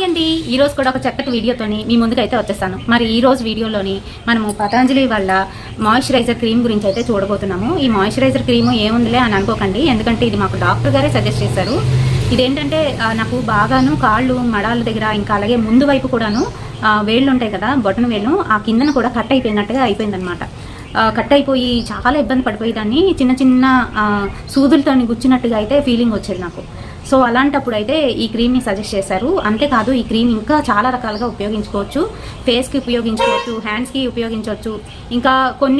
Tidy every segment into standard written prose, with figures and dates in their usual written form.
Hi అండి, ఈ రోజు కూడా ఒక చక్కటి వీడియోతోని మీ ముందుకైతే వచ్చేస్తాను. మరి ఈ రోజు వీడియోలోని మనము పతంజలి వాళ్ళ మాయిశ్చరైజర్ క్రీమ్ గురించి అయితే చూడబోతున్నాము. ఈ మాయిశ్చరైజర్ క్రీమ్ ఏముందిలే అని అనుకోకండి, ఎందుకంటే ఇది మాకు డాక్టర్ గారే సజెస్ట్ చేశారు. ఇదేంటంటే నాకు బాగాను కాళ్ళు మడాల దగ్గర ఇంకా అలాగే ముందు వైపు కూడాను వేళ్ళు ఉంటాయి కదా, బొటన వేళ్ళు, ఆ కిందన కూడా కట్ అయిపోయినట్టుగా అయిపోయిందనమాట. కట్ అయిపోయి చాలా ఇబ్బంది పడిపోయేదాన్ని. చిన్న చిన్న సూదులతో గుచ్చినట్టుగా అయితే ఫీలింగ్ వచ్చేది నాకు. సో అలాంటప్పుడు అయితే ఈ క్రీమ్ని సజెస్ట్ చేశారు. అంతేకాదు ఈ క్రీమ్ ఇంకా చాలా రకాలుగా ఉపయోగించుకోవచ్చు. ఫేస్కి ఉపయోగించుకోవచ్చు, హ్యాండ్స్కి ఉపయోగించవచ్చు. ఇంకా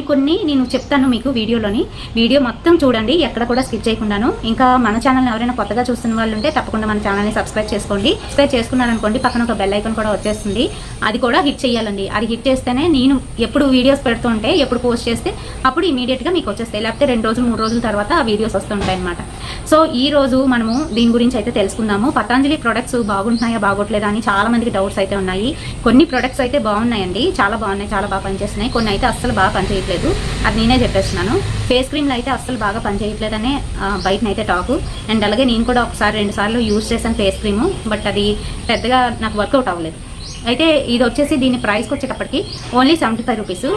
కొన్ని నేను చెప్తాను మీకు వీడియోలోని. వీడియో మొత్తం చూడండి, ఎక్కడ కూడా స్కిప్ చేయకుండాను. ఇంకా మన ఛానల్ని ఎవరైనా కొత్తగా చూస్తున్న వాళ్ళు ఉంటే తప్పకుండా మన ఛానల్ని సబ్స్క్రైబ్ చేసుకోండి. సబ్స్క్రైబ్ చేసుకున్నారనుకోండి, పక్కన ఒక బెల్ ఐకాన్ కూడా వచ్చేస్తుంది, అది కూడా హిట్ చేయాలండి. అది హిట్ చేస్తేనే నేను ఎప్పుడు వీడియోస్ పెడుతుంటే, ఎప్పుడు పోస్ట్ చేస్తే అప్పుడు ఇమీడియట్గా మీకు వచ్చేస్తాయి. లేకపోతే 2 రోజులు 3 రోజుల తర్వాత ఆ వీడియోస్ వస్తుంటాయి అనమాట. సో ఈ రోజు మనము దీని గురించి అయితే తెలుసుకుందాము. పతంజలి ప్రొడక్ట్స్ బాగుంటున్నాయా బాగోట్లేదా అని చాలా మందికి డౌట్స్ అయితే ఉన్నాయి. కొన్ని ప్రొడక్ట్స్ అయితే బాగున్నాయండి, చాలా బాగున్నాయి, చాలా బాగా పనిచేస్తున్నాయి. కొన్ని అయితే అస్సలు బాగా పనిచేయట్లేదు, అది నేనే చెప్పేస్తున్నాను. ఫేస్ క్రీమ్లు అయితే అస్సలు బాగా పనిచేయట్లేదనే బయటనైతే టాకు. అండ్ అలాగే నేను కూడా ఒకసారి 2 సార్లు యూజ్ చేశాను ఫేస్ క్రీము, బట్ అది పెద్దగా నాకు వర్కౌట్ అవ్వలేదు. అయితే ఇది వచ్చేసి దీని ప్రైస్కి వచ్చేటప్పటికి ఓన్లీ 75 రూపీస్.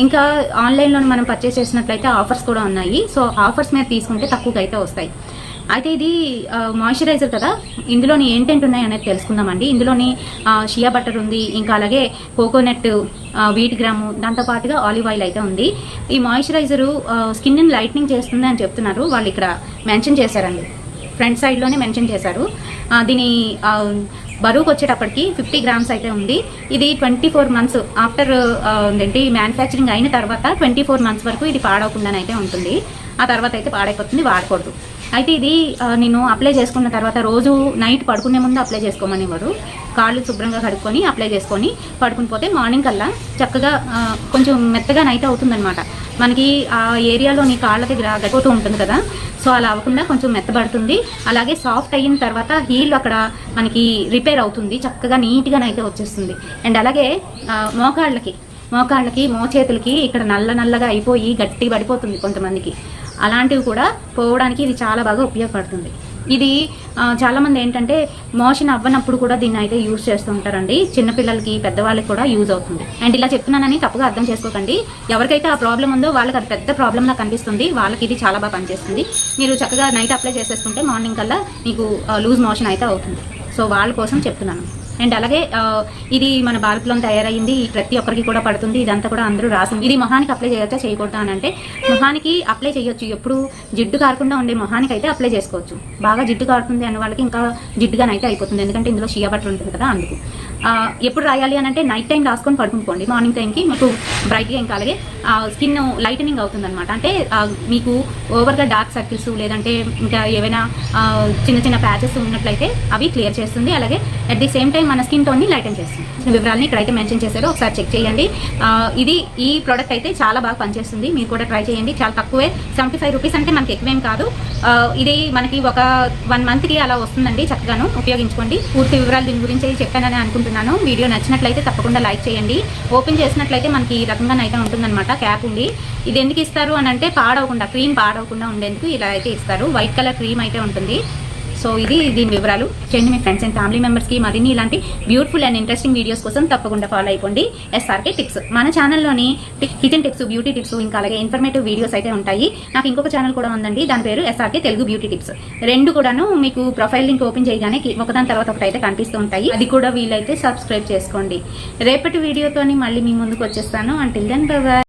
ఇంకా ఆన్లైన్లో మనం పర్చేస్ చేసినట్లయితే ఆఫర్స్ కూడా ఉన్నాయి. సో ఆఫర్స్ మీద తీసుకుంటే తక్కువగా అయితే వస్తాయి. అయితే ఇది మాయిశ్చరైజర్ కదా, ఇందులోని ఏంటంటే ఉన్నాయి అనేది తెలుసుకుందామండి. ఇందులోని షియా బటర్ ఉంది, ఇంకా అలాగే కోకోనట్, వీట్ గ్రాము, దాంతోపాటుగా ఆలివ్ ఆయిల్ అయితే ఉంది. ఈ మాయిశ్చరైజరు స్కిన్ని లైట్నింగ్ చేస్తుంది అని చెప్తున్నారు. వాళ్ళు ఇక్కడ మెన్షన్ చేశారండి, ఫ్రంట్ సైడ్లోనే మెన్షన్ చేశారు. దీని బరువుకు వచ్చేటప్పటికి 50 గ్రామ్స్ అయితే ఉంది. ఇది 24 మంత్స్ ఆఫ్టర్ ఏంటి మ్యానుఫ్యాక్చరింగ్ అయిన తర్వాత 24 మంత్స్ వరకు ఇది పాడవకుండానైతే ఉంటుంది. ఆ తర్వాత అయితే పాడైపోతుంది, వాడకూడదు. అయితే ఇది నేను అప్లై చేసుకున్న తర్వాత రోజు నైట్ పడుకునే ముందు అప్లై చేసుకోమనివ్వరు. కాళ్ళు శుభ్రంగా కడుక్కొని అప్లై చేసుకొని పడుకుని పోతే మార్నింగ్ కల్లా చక్కగా కొంచెం మెత్తగా నైట్ అవుతుందన్నమాట. మనకి ఆ ఏరియాలోని కాళ్ళ దగ్గర గడిపోతూ ఉంటుంది కదా, సో అలా అవ్వకుండా కొంచెం మెత్తబడుతుంది. అలాగే సాఫ్ట్ అయిన తర్వాత హీల్ అక్కడ మనకి రిపేర్ అవుతుంది, చక్కగా నీట్గానైతే వచ్చేస్తుంది. అండ్ అలాగే మోకాళ్ళకి మోచేతులకి ఇక్కడ నల్లగా అయిపోయి గట్టి పడిపోతుంది కొంతమందికి, అలాంటివి కూడా పోవడానికి ఇది చాలా బాగా ఉపయోగపడుతుంది. ఇది చాలామంది ఏంటంటే మోషన్ అవ్వనప్పుడు కూడా దీన్ని అయితే యూజ్ చేస్తూ ఉంటారండి. చిన్నపిల్లలకి, పెద్దవాళ్ళకి కూడా యూజ్ అవుతుంది. అండ్ ఇలా చెప్తున్నానని తప్పుగా అర్థం చేసుకోకండి. ఎవరికైతే ఆ ప్రాబ్లం ఉందో వాళ్ళకి అది పెద్ద ప్రాబ్లంలా కనిపిస్తుంది, వాళ్ళకి ఇది చాలా బాగా పనిచేస్తుంది. మీరు చక్కగా నైట్ అప్లై చేసేసుకుంటే మార్నింగ్ కల్లా మీకు లూజ్ మోషన్ అయితే అవుతుంది. సో వాళ్ళ కోసం చెప్తున్నాను. అండ్ అలాగే ఇది మన భారత్లో తయారైంది, ప్రతి ఒక్కరికి కూడా పడుతుంది. ఇదంతా కూడా అందరూ రాసింది. ఇది మొహానికి అప్లై చేయొచ్చా చేయకూడదా అని అంటే మొహానికి అప్లై చేయొచ్చు. ఎప్పుడు జిడ్డు కారకుండా ఉండే మొహానికి అయితే అప్లై చేసుకోవచ్చు. బాగా జిడ్డు కారుతుంది అన్న వాళ్ళకి ఇంకా జిడ్డుగానైతే అయిపోతుంది, ఎందుకంటే ఇందులో షియా బటర్ ఉంటుంది కదా, అందుకు. ఎప్పుడు రాయాలి అని అంటే నైట్ టైం రాసుకొని పడుకుంటుకోండి. మార్నింగ్ టైంకి మీకు బ్రైట్గా ఇంకా అలాగే స్కిన్ లైటనింగ్ అవుతుంది అనమాట. అంటే మీకు ఓవర్గా డార్క్ సర్కిల్స్ లేదంటే ఇంకా ఏవైనా చిన్న ప్యాచెస్ ఉన్నట్లయితే అవి క్లియర్ చేస్తుంది. అలాగే అట్ ది సేమ్ టైం మన స్కిన్ టోన్ని లైటన్ చేస్తుంది. వివరాలని ఇక్కడైతే మెన్షన్ చేశారో ఒకసారి చెక్ చేయండి. ఈ ప్రోడక్ట్ అయితే చాలా బాగా పనిచేస్తుంది, మీరు కూడా ట్రై చేయండి. చాలా తక్కువే, 75 రూపీస్ అంటే మనకి ఎక్కువేం కాదు. ఇది మనకి ఒక 1 మంత్కి అలా వస్తుందండి. చక్కగాను ఉపయోగించుకోండి. పూర్తి వివరాలు దీని గురించి చెప్పానని అనుకుంటున్నాను. వీడియో నచ్చినట్లయితే తప్పకుండా లైక్ చేయండి. ఓపెన్ చేసినట్లయితే మనకి ఈ రకంగా అయితే ఉంటుందన్నమాట, క్యాప్ ఉంది. ఇది ఎందుకు ఇస్తారు అని అంటే క్రీమ్ పాడవకుండా ఉండేందుకు ఇలా అయితే ఇస్తారు. వైట్ కలర్ క్రీమ్ అయితే ఉంటుంది. సో ఇది దీని వివరాలు. చేయండి మీ ఫ్రెండ్స్ అండ్ ఫ్యామిలీ మెంబర్స్కి. మరిన్ని ఇలాంటి బ్యూటిఫుల్ అండ్ ఇంట్రెస్టింగ్ వీడియోస్ కోసం తప్పకుండా ఫాలో అయిపోండి SRK టిప్స్. మన ఛానల్లోని కిచెన్ టిప్స్, బ్యూటీ టిప్స్, ఇంకా అలాగే ఇన్ఫర్మేటివ్ వీడియోస్ అయితే ఉంటాయి. నాకు ఇంకొక ఛానల్ కూడా ఉందండి, దాని పేరు SRK తెలుగు బ్యూటీ టిప్స్. 2 కూడాను మీకు ప్రొఫైల్ లింక్ ఓపెన్ చేయగానే ఒకదాని తర్వాత ఒకటి అయితే కనిపిస్తూ ఉంటాయి. అది కూడా వీలైతే సబ్స్క్రైబ్ చేసుకోండి. రేపటి వీడియోతోని మళ్ళీ మీ ముందుకు వచ్చేస్తాను. Until then bye by.